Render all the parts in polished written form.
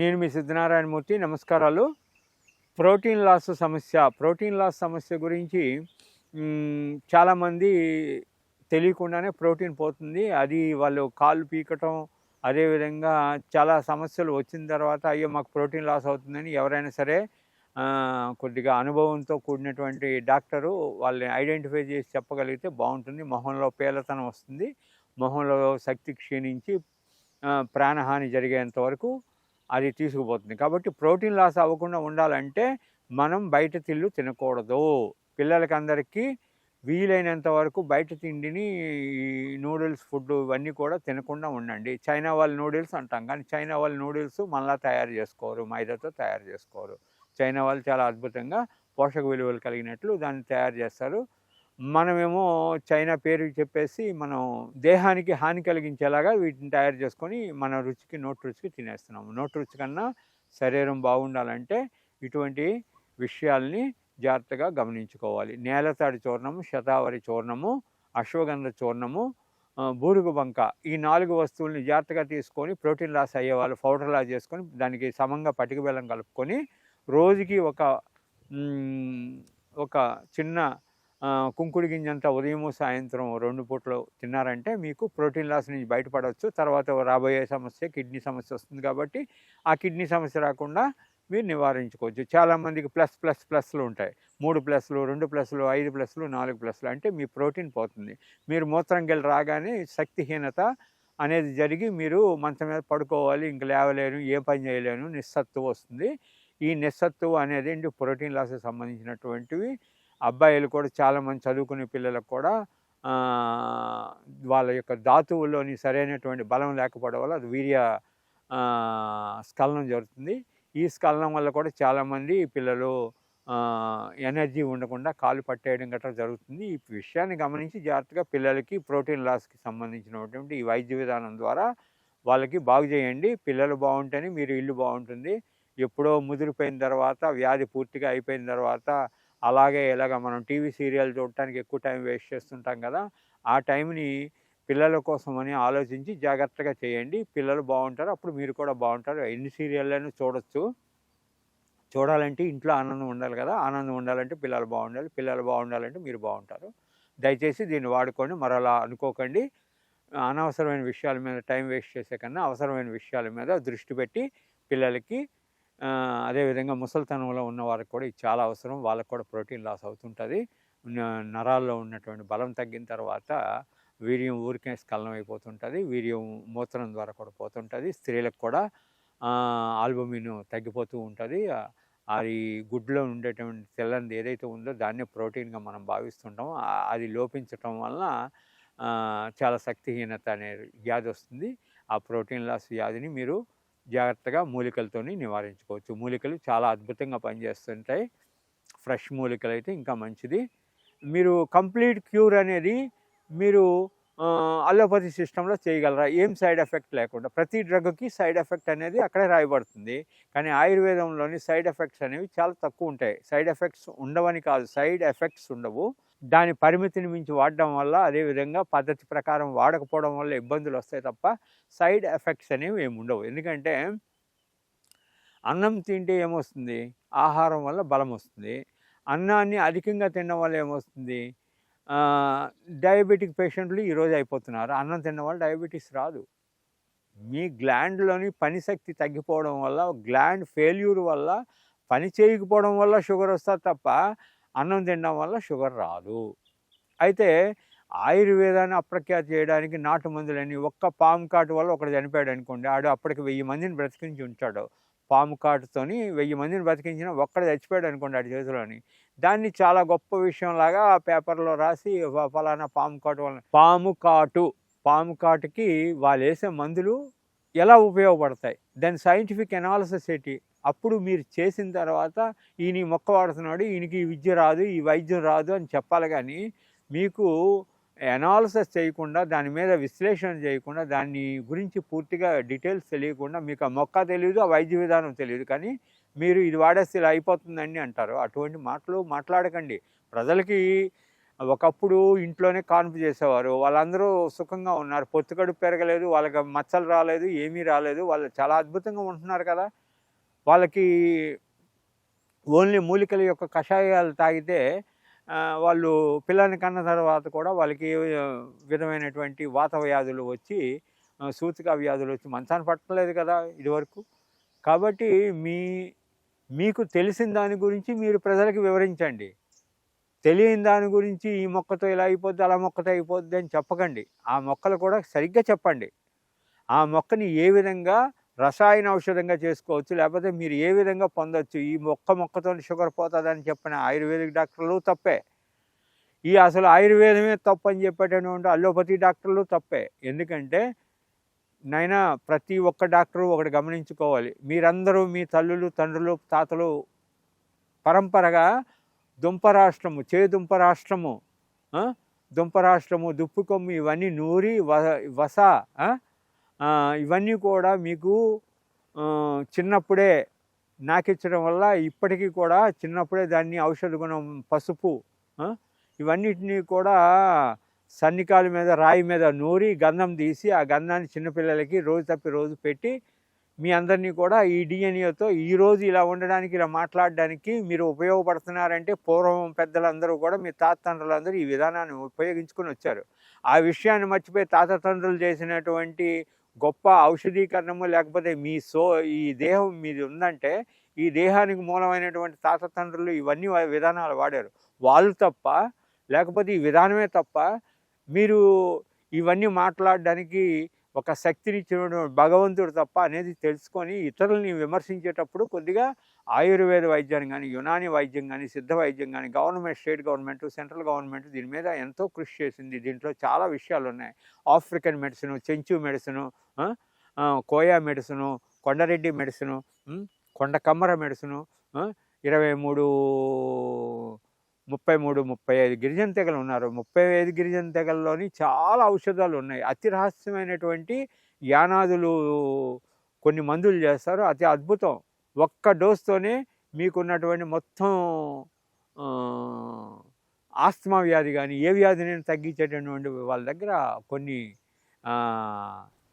నేను మీ సిద్ధనారాయణమూర్తి. నమస్కారాలు. Protein loss సమస్య గురించి చాలామంది తెలియకుండానే ప్రోటీన్ పోతుంది. అది వాళ్ళు కాళ్ళు పీకటం, అదేవిధంగా చాలా సమస్యలు వచ్చిన తర్వాత అయ్యో మాకు ప్రోటీన్ లాస్ అవుతుందని ఎవరైనా సరే కొద్దిగా అనుభవంతో కూడినటువంటి డాక్టరు వాళ్ళని ఐడెంటిఫై చేసి చెప్పగలిగితే బాగుంటుంది. మొహంలో పేలతనం వస్తుంది, మొహంలో శక్తి క్షీణించి ప్రాణహాని జరిగేంత వరకు అది తీసుకుపోతుంది. కాబట్టి ప్రోటీన్ లాస్ అవ్వకుండా ఉండాలంటే మనం బయట తిళ్ళు తినకూడదు. పిల్లలకి అందరికీ వీలైనంత వరకు బయట తిండిని, నూడిల్స్ ఫుడ్ ఇవన్నీ కూడా తినకుండా ఉండండి. చైనా వాళ్ళ నూడిల్స్ అంటాం, కానీ చైనా వాళ్ళ నూడిల్స్ మనలా తయారు చేసుకోరు, మైదాతో తయారు చేసుకోరు. చైనా వాళ్ళు చాలా అద్భుతంగా పోషక విలువలు కలిగినట్లు దాన్ని తయారు చేస్తారు. మనమేమో చైనా పేరు చెప్పేసి మనం దేహానికి హాని కలిగించేలాగా వీటిని తయారు చేసుకొని మన రుచికి, నోటి రుచికి తినేస్తున్నాము. నోటి రుచి కన్నా శరీరం బాగుండాలంటే ఇటువంటి విషయాల్ని జాగ్రత్తగా గమనించుకోవాలి. నేలతాడి చూర్ణము, శతావరి చూర్ణము, అశ్వగంధ చూర్ణము, బూరుగు బంక, ఈ 4 వస్తువుల్ని జాగ్రత్తగా తీసుకొని ప్రోటీన్ లాస్ అయ్యే వాళ్ళు పౌడర్లా చేసుకొని దానికి సమంగా పటిక బెల్లం కలుపుకొని రోజుకి ఒక చిన్న కుంకుడి గింజంతా ఉదయము సాయంత్రం 2 పూటలు తిన్నారంటే మీకు ప్రోటీన్ లాస్ నుంచి బయటపడవచ్చు. తర్వాత రాబోయే సమస్య కిడ్నీ సమస్య వస్తుంది. కాబట్టి ఆ కిడ్నీ సమస్య రాకుండా మీరు నివారించుకోవచ్చు. చాలామందికి ప్లస్లు ఉంటాయి. 3 ప్లస్లు, 2 ప్లస్లు, 5 ప్లస్లు, 4 ప్లస్లు అంటే మీ ప్రోటీన్ పోతుంది. మీరు మూత్రంకెళ్ళి రాగానే శక్తిహీనత అనేది జరిగి మీరు మంచం మీద పడుకోవాలి, ఇంక లేవలేను, ఏ పని చేయలేను, నిస్సత్తువ వస్తుంది. ఈ నిస్సత్తువ అనేది ప్రోటీన్ లాస్కి సంబంధించినటువంటివి. అబ్బాయిలు కూడా చాలామంది చదువుకునే పిల్లలకు కూడా వాళ్ళ యొక్క ధాతువుల్లోని సరైనటువంటి బలం లేకపోవడం వల్ల అది వీర్య స్ఖలనం జరుగుతుంది. ఈ స్ఖలనం వల్ల కూడా చాలామంది పిల్లలు ఎనర్జీ ఉండకుండా కాలు పట్టేయడం గట్రా జరుగుతుంది. ఈ విషయాన్ని గమనించి జాగ్రత్తగా పిల్లలకి ప్రోటీన్ లాస్కి సంబంధించినటువంటి ఈ వైద్య విధానం ద్వారా వాళ్ళకి బాగు చేయండి. పిల్లలు బాగుంటేనే మీరు ఇల్లు బాగుంటుంది. ఎప్పుడో ముదిరిపోయిన తర్వాత, వ్యాధి పూర్తిగా అయిపోయిన తర్వాత ఇలాగ మనం టీవీ సీరియల్ చూడటానికి ఎక్కువ టైం వేస్ట్ చేస్తుంటాం కదా, ఆ టైంని పిల్లల కోసమని ఆలోచించి జాగ్రత్తగా చేయండి. పిల్లలు బాగుంటారు, అప్పుడు మీరు కూడా బాగుంటారు. ఎన్ని సీరియళ్ళైనా చూడొచ్చు. చూడాలంటే ఇంట్లో ఆనందం ఉండాలి కదా, ఆనందం ఉండాలంటే పిల్లలు బాగుండాలి, పిల్లలు బాగుండాలంటే మీరు బాగుంటారు. దయచేసి దీన్ని వాడుకోండి. మరలా అనుకోకండి. అనవసరమైన విషయాల మీద టైం వేస్ట్ చేసే కన్నా అవసరమైన విషయాల మీద దృష్టి పెట్టి పిల్లలకి, అదేవిధంగా ముసలితనంలో ఉన్న వారికి కూడా ఇది చాలా అవసరం. వాళ్ళకు కూడా ప్రోటీన్ లాస్ అవుతుంటుంది. నరాల్లో ఉన్నటువంటి బలం తగ్గిన తర్వాత వీర్యం ఊరికే స్ఖలనం అయిపోతుంటుంది. వీర్యం మూత్రం ద్వారా కూడా పోతుంటుంది. స్త్రీలకు కూడా ఆల్బుమిన్ తగ్గిపోతూ ఉంటుంది. అది గుడ్లో ఉండేటువంటి తెల్లంది ఏదైతే ఉందో దాన్నే ప్రోటీన్గా మనం భావిస్తుంటాం. అది లోపించటం వలన చాలా శక్తిహీనత అనే వ్యాధి వస్తుంది. ఆ ప్రోటీన్ లాస్ వ్యాధిని మీరు జాగ్రత్తగా మూలికలతోని నివారించుకోవచ్చు. మూలికలు చాలా అద్భుతంగా పనిచేస్తుంటాయి. ఫ్రెష్ మూలికలు అయితే ఇంకా మంచిది. మీరు కంప్లీట్ క్యూర్ అనేది మీరు అలోపతి సిస్టంలో చేయగలరా? ఏం సైడ్ ఎఫెక్ట్ లేకుండా. ప్రతి డ్రగ్కి సైడ్ ఎఫెక్ట్ అనేది అక్కడే రాయబడుతుంది. కానీ ఆయుర్వేదంలోని సైడ్ ఎఫెక్ట్స్ అనేవి చాలా తక్కువ ఉంటాయి. సైడ్ ఎఫెక్ట్స్ ఉండవని కాదు, సైడ్ ఎఫెక్ట్స్ ఉండవు. దాని పరిమితిని మించి వాడడం వల్ల, అదేవిధంగా పద్ధతి ప్రకారం వాడకపోవడం వల్ల ఇబ్బందులు వస్తాయి తప్ప సైడ్ ఎఫెక్ట్స్ అనేవి ఏమి ఉండవు. ఎందుకంటే అన్నం తింటే ఏమొస్తుంది? ఆహారం వల్ల బలం వస్తుంది. అన్నాన్ని అధికంగా తినడం వల్ల ఏమొస్తుంది? డయాబెటిక్ పేషెంట్లు ఈరోజు అయిపోతున్నారు. అన్నం తినడం వల్ల డయాబెటీస్ రాదు. మీ గ్లాండ్లోని పనిశక్తి తగ్గిపోవడం వల్ల, గ్లాండ్ ఫెయిల్యూర్ వల్ల, పని చేయకపోవడం వల్ల షుగర్ వస్తుంది తప్ప అన్నం తినడం వల్ల షుగర్ రాదు. అయితే ఆయుర్వేదాన్ని అప్రఖ్యాతి చేయడానికి నాటు మందులని, ఒక్క పాము కాటు వల్ల ఒకడు చనిపోయాడు అనుకోండి, ఆడు అప్పటికి 1000 మందిని బ్రతికించి ఉంటాడు. పాము కాటుతోని 1000 మందిని బ్రతికించిన ఒక్కడు చచ్చిపోయాడు అనుకోండి ఆడి చేతిలోని, దాన్ని చాలా గొప్ప విషయంలాగా పేపర్లో రాసి ఫలానా పాము కాటు వల్ల. పాము కాటుకి వాళ్ళు వేసే మందులు ఎలా ఉపయోగపడతాయి, దాని సైంటిఫిక్ అనాలిసిస్ ఏంటి? అప్పుడు మీరు చేసిన తర్వాత ఈయన మొక్క వాడుతున్నాడు, ఈయనకి ఈ విద్య రాదు, ఈ వైద్యం రాదు అని చెప్పాలి. కానీ మీకు అనాలిసిస్ చేయకుండా, దాని మీద విశ్లేషణ చేయకుండా, దాన్ని గురించి పూర్తిగా డీటెయిల్స్ తెలియకుండా, మీకు ఆ మొక్క తెలియదు, ఆ వైద్య విధానం తెలియదు, కానీ మీరు ఇది వాడేస్తే ఇలా అయిపోతుందండి అంటారు. అటువంటి మాటలు మాట్లాడకండి. ప్రజలకి ఒకప్పుడు ఇంట్లోనే కాన్పు చేసేవారు, వాళ్ళందరూ సుఖంగా ఉన్నారు, పొత్తుకడుపు పెరగలేదు, వాళ్ళకి మచ్చలు రాలేదు, ఏమీ రాలేదు, వాళ్ళు చాలా అద్భుతంగా ఉంటున్నారు కదా. వాళ్ళకి ఓన్లీ మూలికల యొక్క కషాయాలు తాగితే వాళ్ళు పిల్లల్ని కన్న తర్వాత కూడా వాళ్ళకి విధమైనటువంటి వాత వ్యాధులు వచ్చి సూతికా వ్యాధులు వచ్చి మంచాన్ని పట్టలేదు కదా ఇదివరకు. కాబట్టి మీకు తెలిసిన దాని గురించి మీరు ప్రజలకు వివరించండి. తెలియని దాని గురించి ఈ మొక్కతో ఇలా అయిపోద్ది, అలా మొక్కతో అయిపోద్ది అని చెప్పకండి. ఆ మొక్కలు కూడా సరిగ్గా చెప్పండి. ఆ మొక్కని ఏ విధంగా రసాయన ఔషధంగా చేసుకోవచ్చు, లేకపోతే మీరు ఏ విధంగా పొందొచ్చు, ఈ మొక్కతో షుగర్ పోతుందని చెప్పిన ఆయుర్వేదిక్ డాక్టర్లు తప్పే. అసలు ఆయుర్వేదమే తప్పు అని చెప్పేటటువంటి అల్లోపతి డాక్టర్లు తప్పే. ఎందుకంటే నైనా ప్రతి ఒక్క డాక్టరు ఒకటి గమనించుకోవాలి. మీరందరూ మీ తల్లులు, తండ్రులు, తాతలు పరంపరగా దుంపరాష్ట్రము, చేదుంపరాష్ట్రము, దుంపరాష్ట్రము, దుప్పు కొమ్ము ఇవన్నీ నూరి వస ఇవన్నీ కూడా మీకు చిన్నప్పుడే నాకిచ్చడం వల్ల ఇప్పటికీ కూడా చిన్నప్పుడే దాన్ని ఔషధ గుణం పసుపు ఇవన్నిటినీ కూడా సన్నికాల మీద రాయి మీద నూరి గంధం తీసి ఆ గంధాన్ని చిన్నపిల్లలకి రోజు తప్పి రోజు పెట్టి మీ అందరినీ కూడా ఈ డిఎన్ఏతో ఈరోజు ఇలా ఉండడానికి, ఇలా మాట్లాడడానికి మీరు ఉపయోగపడుతున్నారంటే పూర్వం పెద్దలందరూ కూడా మీ తాతతండ్రులందరూ ఈ విధానాన్ని ఉపయోగించుకొని వచ్చారు. ఆ విషయాన్ని మర్చిపోయి తాతతండ్రులు చేసినటువంటి గొప్ప ఔషధీకరణము, లేకపోతే ఈ దేహం మీది ఉందంటే ఈ దేహానికి మూలమైనటువంటి తాతతండ్రులు ఇవన్నీ విధానాలు వాడారు. వాళ్ళు తప్ప, లేకపోతే ఈ విధానమే తప్ప, మీరు ఇవన్నీ మాట్లాడడానికి ఒక శక్తిని ఇచ్చిన భగవంతుడు తప్ప అనేది తెలుసుకొని ఇతరులని విమర్శించేటప్పుడు కొద్దిగా ఆయుర్వేద వైద్యాన్ని కానీ, యునాని వైద్యం కానీ, సిద్ధ వైద్యం కానీ, government, state government, central government దీని మీద ఎంతో కృషి చేసింది. దీంట్లో చాలా విషయాలు ఉన్నాయి. African medicine, Chenchu medicine, Koya medicine, Kondareddi medicine, Kondakammara medicine, 33-35 గిరిజన తెగలు ఉన్నారు. 35 గిరిజన తెగల్లోని చాలా ఔషధాలు ఉన్నాయి. అతి రహస్యమైనటువంటి యానాదులు కొన్ని మందులు చేస్తారు, అతి అద్భుతం. ఒక్క డోస్తోనే మీకున్నటువంటి మొత్తం ఆస్తమా వ్యాధి కానీ ఏ వ్యాధిని తగ్గించేటటువంటి వాళ్ళ దగ్గర కొన్ని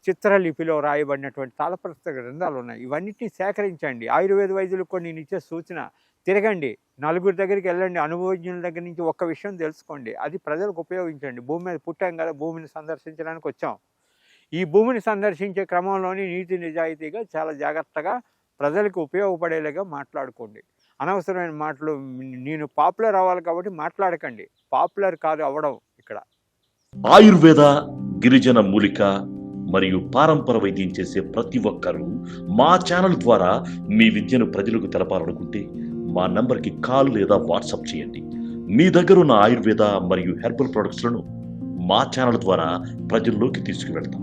చిత్రలిపిలో రాయబడినటువంటి తాళపత్ర గ్రంథాలు ఉన్నాయి. ఇవన్నిటిని సేకరించండి. ఆయుర్వేద వైద్యులకు కొన్ని నిత్య సూచన. తిరగండి, నలుగురి దగ్గరికి వెళ్ళండి, అనుభవజ్ఞుల దగ్గర నుంచి ఒక్క విషయం తెలుసుకోండి, అది ప్రజలకు ఉపయోగించండి. భూమి మీద పుట్టాం కదా, భూమిని సందర్శించడానికి వచ్చాం. ఈ భూమిని సందర్శించే క్రమంలోని నీతి నిజాయితీగా చాలా జాగ్రత్తగా ప్రజలకు ఉపయోగపడేలాగా మాట్లాడుకోండి. అనవసరమైన మాటలు, నేను పాపులర్ అవ్వాలి కాబట్టి మాట్లాడకండి. పాపులర్ కాదు అవ్వడం ఇక్కడ. ఆయుర్వేద, గిరిజన మూలిక మరియు పారంపర వైద్యం చేసే ప్రతి ఒక్కరూ మా ఛానల్ ద్వారా మీ విద్యను ప్రజలకు తెలపాలనుకుంటే మా నంబర్కి కాల్ లేదా వాట్సాప్ చేయండి. మీ దగ్గర ఉన్న ఆయుర్వేద మరియు హెర్బల్ ప్రొడక్ట్స్లను మా ఛానల్ ద్వారా ప్రజల్లోకి తీసుకువెళ్తాం.